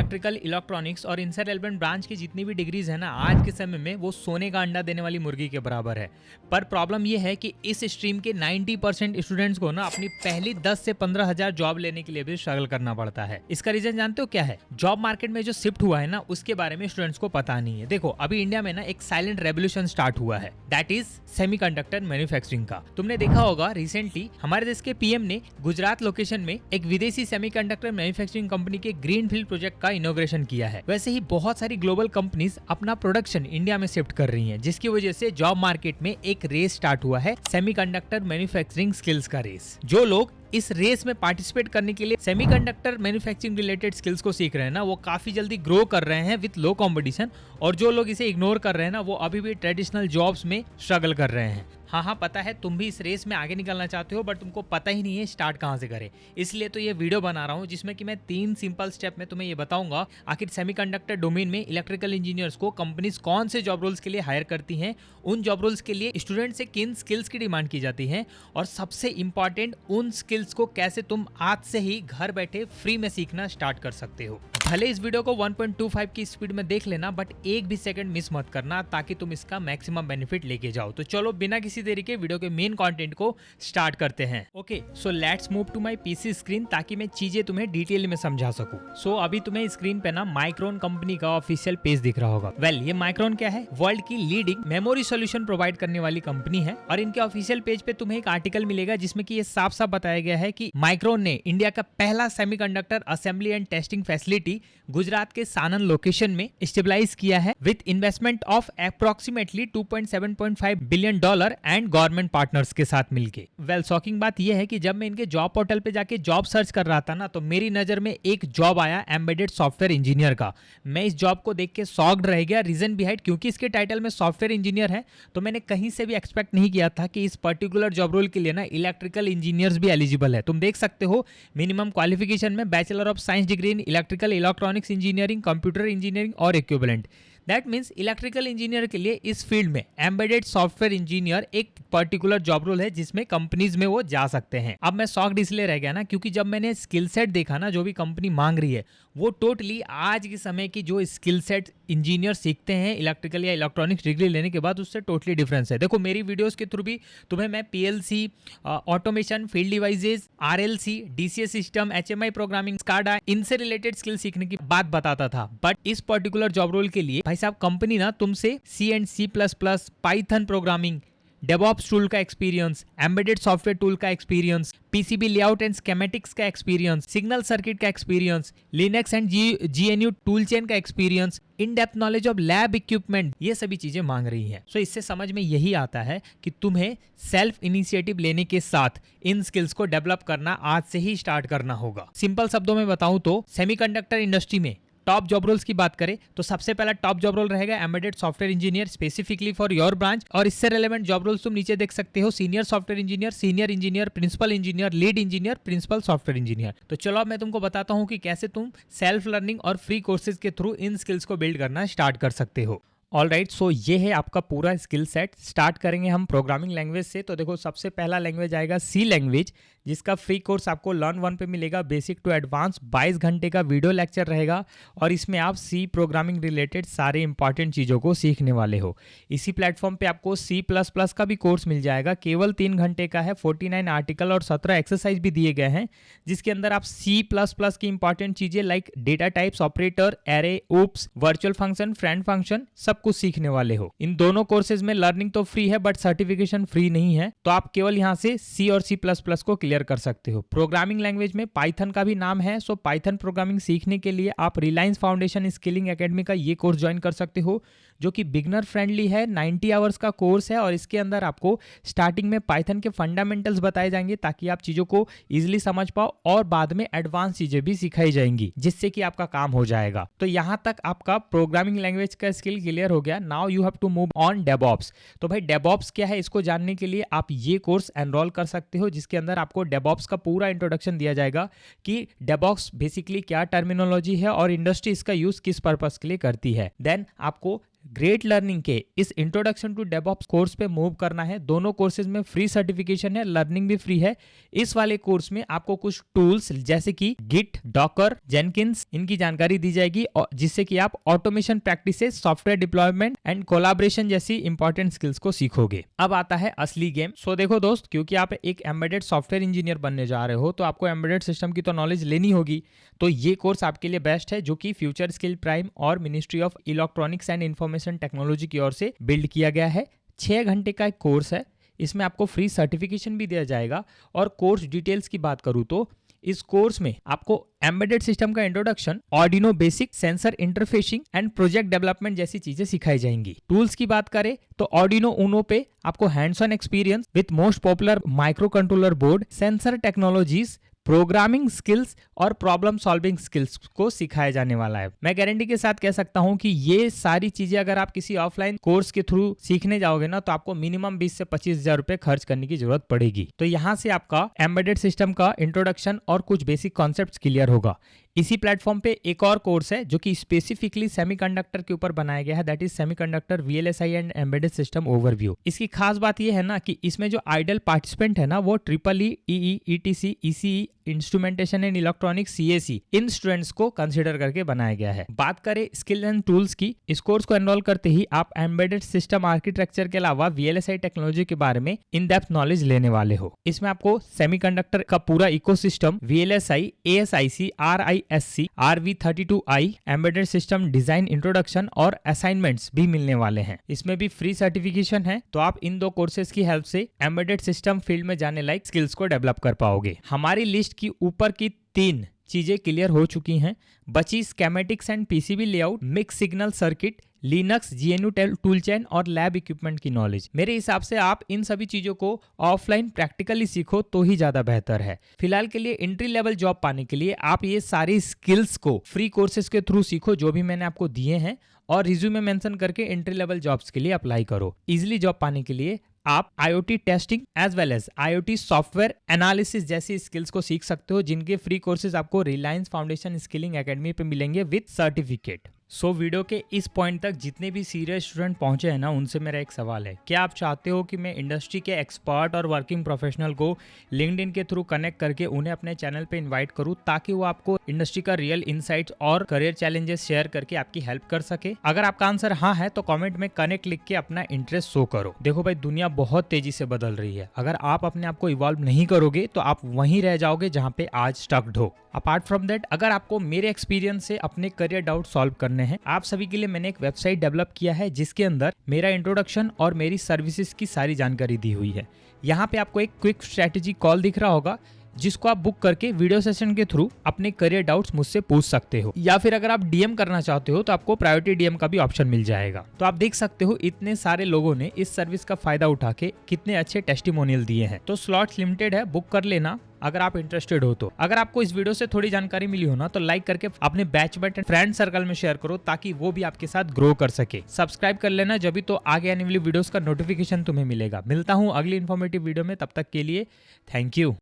Electrical, electronics और इनसे relevant branch की जितनी भी डिग्रीज है ना, आज के समय में वो सोने का अंडा देने वाली मुर्गी के बराबर है। पर प्रॉब्लम ये है कि इस स्ट्रीम के 90% स्टूडेंट्स को ना अपनी पहली 10 से 15 हजार जॉब लेने के लिए भी स्ट्रगल करना पड़ता है। इसका रीजन जानते हो क्या है? जॉब मार्केट में जो शिफ्ट हुआ है ना, उसके बारे में स्टूडेंट्स को पता नहीं है। देखो, अभी इंडिया में ना एक साइलेंट रेवोल्यूशन स्टार्ट हुआ है, दैट इज सेमीकंडक्टर मैन्युफैक्चरिंग का। तुमने देखा होगा रिसेंटली हमारे देश के पीएम ने गुजरात लोकेशन में एक विदेशी सेमीकंडक्टर मैन्युफैक्चरिंग कंपनी के ग्रीनफील्ड प्रोजेक्ट का इनॉग्रेशन किया है। वैसे ही बहुत सारी ग्लोबल कंपनीज अपना प्रोडक्शन इंडिया में शिफ्ट कर रही हैं, जिसकी वजह से जॉब मार्केट में एक रेस स्टार्ट हुआ है, सेमीकंडक्टर मैन्युफैक्चरिंग स्किल्स का रेस। जो लोग इस रेस में पार्टिसिपेट करने के लिए सेमीकंडक्टर मैन्युफैक्चरिंग रिलेटेड स्किल्स को सीख रहे हैं ना, वो काफी जल्दी ग्रो कर रहे हैं विद लो कंपटीशन, और जो लोग इसे इग्नोर कर रहे हैं ना, वो अभी भी ट्रेडिशनल जॉब्स में स्ट्रगल कर रहे हैं। हाँ, पता है तुम भी इस रेस में आगे निकलना चाहते हो, बट तुमको पता ही नहीं है स्टार्ट कहाँ से करें। इसलिए तो ये वीडियो बना रहा हूँ, जिसमें कि मैं 3 सिंपल स्टेप में तुम्हें ये बताऊंगा आखिर सेमीकंडक्टर डोमेन में इलेक्ट्रिकल इंजीनियर्स को कंपनीज कौन से जॉब रोल्स के लिए हायर करती हैं, उन जॉब रोल्स के लिए स्टूडेंट से किन स्किल्स की डिमांड की जाती है, और सबसे इंपॉर्टेंट उन स्किल्स को कैसे तुम आज से ही घर बैठे फ्री में सीखना स्टार्ट कर सकते हो। भले इस वीडियो को 1.25 की स्पीड में देख लेना, बट एक भी सेकंड मिस मत करना, ताकि तुम इसका मैक्सिमम बेनिफिट लेके जाओ। तो चलो बिना किसी देरी के वीडियो के मेन कंटेंट को स्टार्ट करते हैं। Okay, so let's move to my PC screen, ताकि मैं चीजें तुम्हें डिटेल में समझा सकूं। सो अभी तुम्हें स्क्रीन पे ना माइक्रोन कंपनी का ऑफिशियल पेज दिख रहा होगा। वेल, ये माइक्रोन क्या है? वर्ल्ड की लीडिंग मेमोरी सॉल्यूशन प्रोवाइड करने वाली कंपनी है, और इनके ऑफिशियल पेज पे तुम्हें एक आर्टिकल मिलेगा जिसमें कि ये साफ साफ बताया गया है कि माइक्रोन ने इंडिया का पहला semiconductor assembly and testing facility Gujarat के सानन लोकेशन में स्टेबलाइज किया है with investment of approximately $2.75 billion and government partners के साथ मिलके। वेल, शॉकिंग बात यह है कि जब मैं इनके जॉब पोर्टल पे जाके जॉब सर्च कर रहा था ना, तो मेरी नजर में एक जॉब आया एम्बेडेड सॉफ्टवेयर इंजीनियर का। मैं इस जॉब को देख के शॉक्ड रह गया। रीजन बिहाइंड, क्योंकि इसके टाइटल में सॉफ्टवेयर इंजीनियर है, तो मैंने कहीं से भी एक्सपेक्ट नहीं किया था कि इस पर्टिकुलर जॉब रोल के लिए ना इलेक्ट्रिकल इंजीनियर्स भी एलिजिबल है। तुम देख सकते हो मिनिमम क्वालिफिकेशन में bachelor of science degree in electrical, electronics engineering, computer engineering और equivalent. That means electrical engineer के लिए इस फील्ड में एम्बेडेड सॉफ्टवेयर इंजीनियर एक पर्टिकुलर जॉब रोल है, जिसमें कंपनीज में वो जा सकते हैं। अब मैं शॉक्ड इसलिए रह गया ना, क्योंकि जब मैंने स्किल सेट देखा ना, जो भी कंपनी मांग रही है, वो टोटली आज के समय की जो स्किल सेट इंजीनियर सीखते हैं इलेक्ट्रिकल या इलेक्ट्रॉनिक्स डिग्री लेने के बाद, उससे टोटली डिफरेंस है। देखो, मेरी वीडियोस के थ्रू भी तुम्हें मैं PLC, automation, field devices, RLC, DCS system, HMI programming, SCADA, इनसे रिलेटेड स्किल सीखने की बात बताता था। बट इस पर्टिकुलर जॉब रोल के लिए भाई साहब कंपनी ना तुमसे C and C plus plus, python programming, devops tool का एक्सपीरियंस, एम्बेडेड सॉफ्टवेयर टूल का experience, PCB layout and schematics का एक्सपीरियंस, सिग्नल सर्किट का experience, Linux and GNU tool chain का experience, in depth knowledge of lab equipment, ये सभी चीजें मांग रही हैं। सो इससे समझ में यही आता है कि तुम्हें सेल्फ इनिशिएटिव लेने के साथ इन स्किल्स को डेवलप करना आज से ही स्टार्ट करना होगा। सिंपल शब्दों में बताऊं तो सेमीकंडक्टर इंडस्ट्री में टॉप जॉब रोल्स की बात करें तो सबसे पहला टॉप जॉब रोल रहेगा embedded software engineer, specifically for your branch. और इससे रिलेवेंट जॉब रोल्स तुम नीचे देख सकते हो: senior software engineer, senior engineer, principal engineer, lead engineer, principal software engineer. तो चलो अब मैं तुमको बताता हूं कि कैसे तुम सेल्फ लर्निंग और फ्री कोर्सेज के थ्रू इन स्किल्स को बिल्ड करना स्टार्ट कर सकते हो। ऑलराइट, सो ये है आपका पूरा स्किल सेट। स्टार्ट करेंगे हम प्रोग्रामिंग लैंग्वेज से। तो देखो, सबसे पहला लैंग्वेज आएगा सी लैंग्वेज, जिसका फ्री कोर्स आपको लर्न 1 पे मिलेगा। बेसिक टू एडवांस 22 घंटे का वीडियो लेक्चर रहेगा, और इसमें आप सी प्रोग्रामिंग रिलेटेड सारे इंपॉर्टेंट चीज़ों को सीखने वाले हो। इसी प्लेटफॉर्म पे आपको सी प्लस प्लस का भी कोर्स मिल जाएगा, केवल 3 घंटे का है। 49 आर्टिकल और 17 एक्सरसाइज भी दिए गए हैं, जिसके अंदर आप सी प्लस प्लस की इंपॉर्टेंट चीज़ें like data types, operator, array, OOPs, virtual function, friend function, सब कुछ सीखने वाले हो। इन दोनों कोर्सेज में लर्निंग तो फ्री है, बट सर्टिफिकेशन फ्री नहीं है, तो आप केवल यहाँ से सी और सी प्लस प्लस को क्लियर कर सकते हो। प्रोग्रामिंग लैंग्वेज में पाइथन का भी नाम है। सो पाइथन प्रोग्रामिंग सीखने के लिए आप रिलायंस फाउंडेशन स्किलिंग एकेडमी का ये कोर्स ज्वाइन कर सकते हो, जो कि बिगनर फ्रेंडली है। 90 आवर्स का कोर्स है, और इसके अंदर आपको स्टार्टिंग में पाइथन के फंडामेंटल्स बताए जाएंगे, ताकि आप चीजों को इजिली समझ पाओ, और बाद में एडवांस चीजें भी सिखाई जाएंगी, जिससे कि आपका काम हो जाएगा। तो यहाँ तक आपका प्रोग्रामिंग लैंग्वेज का स्किल क्लियर हो गया। Now you have to move on DevOps. तो भाई डेवऑप्स क्या है, इसको जानने के लिए आप ये कोर्स एनरोल कर सकते हो, जिसके अंदर आपको डेवऑप्स का पूरा इंट्रोडक्शन दिया जाएगा कि डेवऑप्स बेसिकली क्या टर्मिनोलॉजी है और इंडस्ट्री इसका यूज किस पर्पस के लिए करती है। देन आपको ग्रेट लर्निंग के इस इंट्रोडक्शन टू डेवऑप्स कोर्स पे मूव करना है। दोनों कोर्सेज में फ्री सर्टिफिकेशन है, लर्निंग भी फ्री है। इस वाले कोर्स में आपको कुछ टूल्स जैसे कि गिट, डॉकर, जेनकिंस इनकी जानकारी दी जाएगी और जिससे कि आप automation practices, software deployment and collaboration जैसी इंपॉर्टेंट स्किल्स को सीखोगे। अब आता है असली गेम। सो देखो दोस्त, क्योंकि आप एक एम्बेडेड सॉफ्टवेयर इंजीनियर बनने जा रहे हो तो आपको एम्बेडेड सिस्टम की तो नॉलेज लेनी होगी। तो ये कोर्स आपके लिए बेस्ट है, जो कि फ्यूचर स्किल प्राइम और ministry of electronics and information technology की ओर से बिल्ड किया गया है। 6 घंटे का एक कोर्स है। इसमें आपको फ्री सर्टिफिकेशन भी दिया जाएगा। और कोर्स डिटेल्स की बात करूं तो इस कोर्स में आपको एम्बेडेड सिस्टम का introduction, Arduino basic, sensor interfacing and project development जैसी चीजें सिखाई जाएंगी। टूल्स की बात करें तो आर्डिनो उनो पे आपको hands on experience with most popular micro controller board, sensor technologies, programming skills और प्रॉब्लम सॉल्विंग स्किल्स को सिखाया जाने वाला है। मैं गारंटी के साथ कह सकता हूं कि ये सारी चीजें अगर आप किसी ऑफलाइन कोर्स के थ्रू सीखने जाओगे ना तो आपको मिनिमम 20 से 25 हजार रुपए खर्च करने की जरूरत पड़ेगी। तो यहाँ से आपका एम्बेडेड सिस्टम का इंट्रोडक्शन और कुछ बेसिक कॉन्सेप्ट्स क्लियर होगा। इसी प्लेटफॉर्म पे एक और कोर्स है जो कि स्पेसिफिकली सेमीकंडक्टर के ऊपर बनाया गया है, that is semiconductor VLSI and embedded system overview. इसकी खास बात यह है ना कि इसमें जो आइडल पार्टिसिपेंट है ना वो EEE, ETC, ECE, instrumentation and electronics, CAC in students को कंसिडर करके बनाया गया है। बात करें स्किल एंड टूल्स की, इस कोर्स को एनरोल करते ही आप एम्बेडेड सिस्टम आर्किटेक्चर के अलावा VLSI टेक्नोलॉजी के बारे में इन डेप्थ नॉलेज लेने वाले हो। इसमें आपको सेमीकंडक्टर का पूरा ecosystem, VLSI, ASIC, RISC, RV32I, embedded system design introduction और असाइनमेंट्स भी मिलने वाले हैं। इसमें भी फ्री सर्टिफिकेशन है। तो आप इन 2 कोर्सेज की हेल्प से एम्बेडेड सिस्टम फील्ड में जाने लायक स्किल्स को डेवलप कर पाओगे। हमारी लिस्ट की ऊपर की 3 चीजें क्लियर हो चुकी हैं। बची schematics and PCB layout, mixed signal circuit, Linux, GNU tool chain और लैब इक्विपमेंट की नॉलेज। मेरे हिसाब से आप इन सभी चीजों को ऑफलाइन प्रैक्टिकली सीखो तो ही ज्यादा बेहतर है। फिलहाल के लिए एंट्री लेवल जॉब पाने के लिए आप ये सारी स्किल्स को फ्री कोर्सेज के थ्रू सीखो जो भी मैंने आपको दिए हैं, और रिज्यूमे मेंशन करके एंट्री लेवल जॉब्स के लिए अप्लाई करो। इजिली जॉब पाने के लिए आप IoT testing as well as IoT software analysis जैसी स्किल्स को सीख सकते हो, जिनके फ्री कोर्सेज आपको रिलायंस फाउंडेशन स्किलिंग एकेडमी पे मिलेंगे विद सर्टिफिकेट। सो वीडियो के इस पॉइंट तक जितने भी सीरियस स्टूडेंट पहुंचे हैं ना, उनसे मेरा एक सवाल है, क्या आप चाहते हो कि मैं इंडस्ट्री के एक्सपर्ट और वर्किंग प्रोफेशनल को लिंक्डइन के थ्रू कनेक्ट करके उन्हें अपने चैनल पे इनवाइट करूं ताकि वो आपको इंडस्ट्री का रियल इनसाइट्स और करियर चैलेंजेस शेयर करके आपकी हेल्प कर सके? अगर आपका आंसर हाँ है तो कॉमेंट में कनेक्ट लिख के अपना इंटरेस्ट शो करो। देखो भाई, दुनिया बहुत तेजी से बदल रही है। अगर आप अपने आप को इवॉल्व नहीं करोगे तो आप वहीं रह जाओगे जहाँ पे आज स्टक्ड हो। अपार्ट फ्रॉम दैट, अगर आपको मेरे एक्सपीरियंस से अपने करियर डाउट सॉल्व करने हैं, आप सभी के लिए मैंने एक वेबसाइट डेवलप किया है जिसके अंदर मेरा इंट्रोडक्शन और मेरी सर्विसेज की सारी जानकारी दी हुई है। यहाँ पे आपको एक क्विक स्ट्रेटेजी कॉल दिख रहा होगा जिसको आप बुक करके वीडियो सेशन के थ्रू अपने करियर डाउट्स मुझसे पूछ सकते हो, या फिर अगर आप DM करना चाहते हो तो आपको प्रायोरिटी DM का भी ऑप्शन मिल जाएगा। तो आप देख सकते हो इतने सारे लोगों ने इस सर्विस का फायदा उठा के कितने अच्छे टेस्टिमोनियल दिए हैं। तो स्लॉट्स लिमिटेड है, बुक कर लेना अगर आप इंटरेस्टेड हो तो। अगर आपको इस वीडियो से थोड़ी जानकारी मिली हो ना तो लाइक करके अपने बैचमेट एंड फ्रेंड सर्कल में शेयर करो ताकि वो भी आपके साथ ग्रो कर सके। सब्सक्राइब कर लेना, जब भी तो आगे आने वाली वीडियोस का नोटिफिकेशन तुम्हें मिलेगा। मिलता हूँ अगली इन्फॉर्मेटिव वीडियो में, तब तक के लिए थैंक यू।